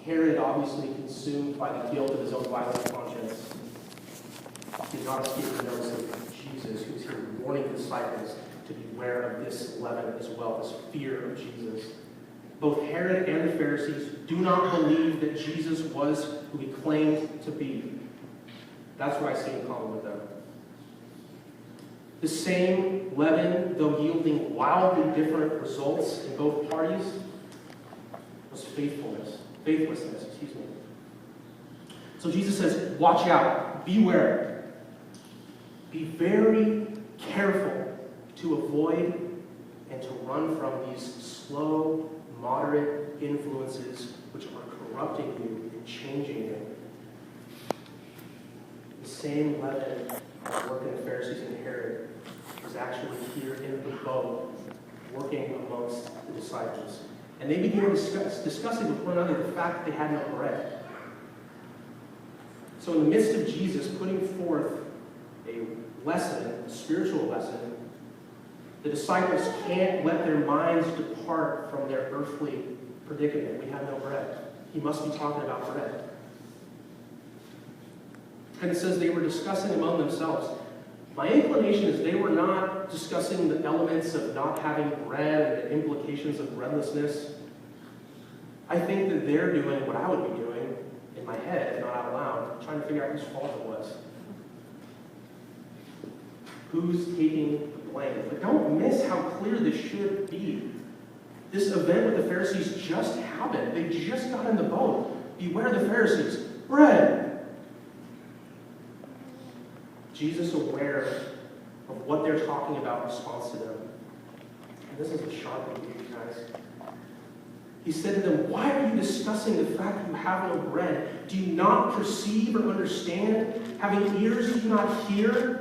Herod, obviously consumed by the guilt of his own violent conscience, did not escape the notice of Jesus, who was here warning the disciples to beware of this leaven as well, this fear of Jesus. Both Herod and the Pharisees do not believe that Jesus was who he claimed to be. That's what I see in common with them. The same leaven, though yielding wildly different results in both parties, was faithlessness. So Jesus says, watch out, beware. Be very careful to avoid and to run from these slow, moderate influences which are corrupting you and changing you. The same leaven working in the Pharisees and Herod was actually here in the boat, working amongst the disciples. And they began discussing with one another the fact that they had no bread. So in the midst of Jesus putting forth a lesson, a spiritual lesson, the disciples can't let their minds depart from their earthly predicament. We have no bread. He must be talking about bread. And it says they were discussing among themselves. My inclination is they were not discussing the elements of not having bread and the implications of breadlessness. I think that they're doing what I would be doing in my head, if not out loud, trying to figure out whose fault it was. Who's taking the blame? But don't miss how clear this should be. This event with the Pharisees just happened. They just got in the boat. Beware the Pharisees. Bread! Jesus, aware of what they're talking about, responds to them. And this is a sharp rebuke, you guys. He said to them, why are you discussing the fact that you have no bread? Do you not perceive or understand? Having ears, do you not hear?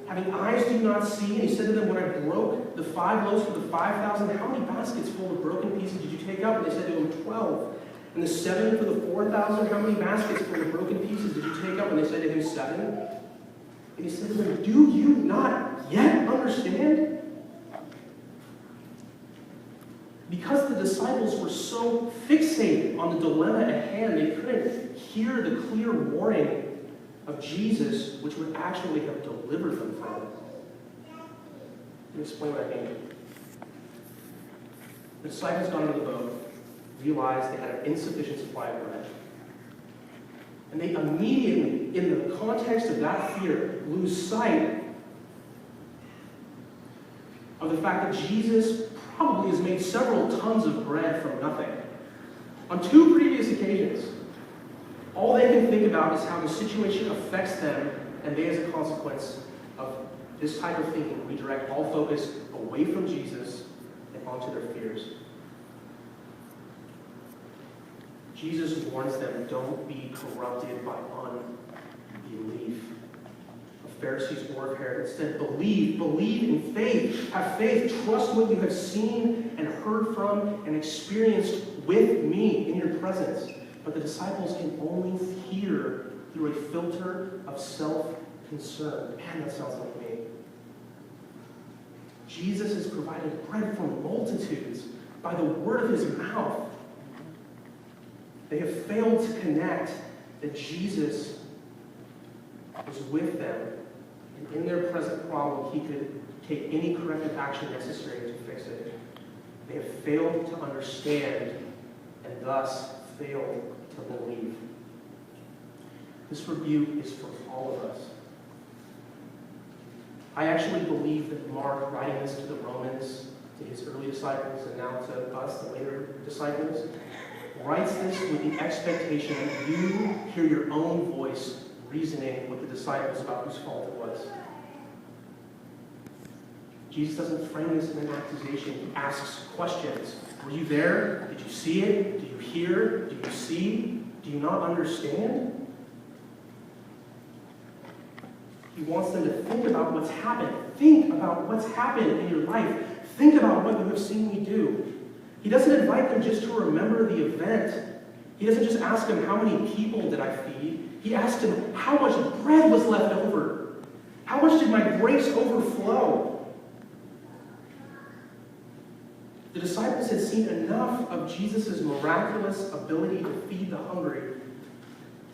Having eyes, do you not see? And he said to them, when I broke the 5 loaves for the 5,000, how many baskets full of broken pieces did you take up? And they said to him, 12. And the 7 for the 4,000, how many baskets full of broken pieces did you take up? And they said to him, 7. And he said to them, do you not yet understand? Because the disciples were so fixated on the dilemma at hand, they couldn't hear the clear warning of Jesus, which would actually have delivered them from it. Let me explain what I mean. The disciples got into the boat, realized they had an insufficient supply of bread. And they immediately, in the context of that fear, lose sight of the fact that Jesus probably has made several tons of bread from nothing. On 2 previous occasions, all they can think about is how the situation affects them, and they, as a consequence of this type of thinking, redirect all focus away from Jesus and onto their fears. Jesus warns them, don't be corrupted by unbelief. Of Pharisees or of Herod. Instead, believe in faith. Have faith. Trust what you have seen and heard from and experienced with me in your presence. But the disciples can only hear through a filter of self-concern. Man, that sounds like me. Jesus has provided bread for multitudes by the word of his mouth. They have failed to connect that Jesus was with them, and in their present problem, he could take any corrective action necessary to fix it. They have failed to understand, and thus failed to believe. This rebuke is for all of us. I actually believe that Mark, writing this to the Romans, to his early disciples, and now to us, the later disciples, writes this with the expectation that you hear your own voice reasoning with the disciples about whose fault it was. Jesus doesn't frame this in an accusation. He asks questions. Were you there? Did you see it? Do you hear? Do you see? Do you not understand? He wants them to think about what's happened. Think about what's happened in your life. Think about what you have seen me do. He doesn't invite them just to remember the event. He doesn't just ask them, how many people did I feed? He asked them, how much bread was left over? How much did my grace overflow? The disciples had seen enough of Jesus' miraculous ability to feed the hungry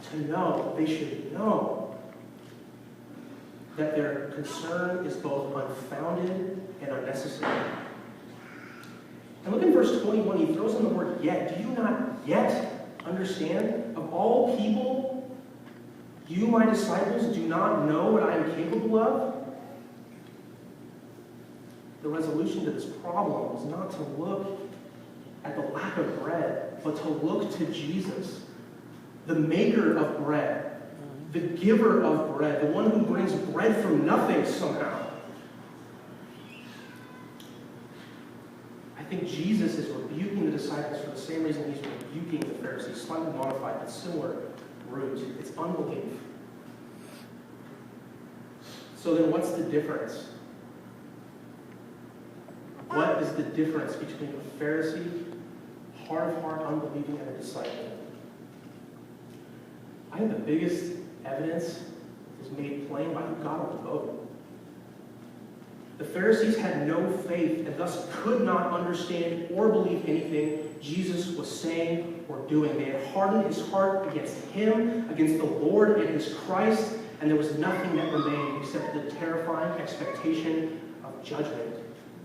to know they should know that their concern is both unfounded and unnecessary. And look in verse 21, he throws in the word yet. Do you not yet understand? Of all people, you, my disciples, do not know what I am capable of? The resolution to this problem was not to look at the lack of bread, but to look to Jesus, the maker of bread, the giver of bread, the one who brings bread from nothing somehow. I think Jesus is rebuking the disciples for the same reason he's rebuking the Pharisees, slightly modified but similar root. It's unbelief. So then what's the difference? What is the difference between a Pharisee, hard of heart, unbelieving, and a disciple? I think the biggest evidence is made plain by who got on the boat. The Pharisees had no faith and thus could not understand or believe anything Jesus was saying or doing. They had hardened his heart against him, against the Lord and his Christ, and there was nothing that remained except the terrifying expectation of judgment.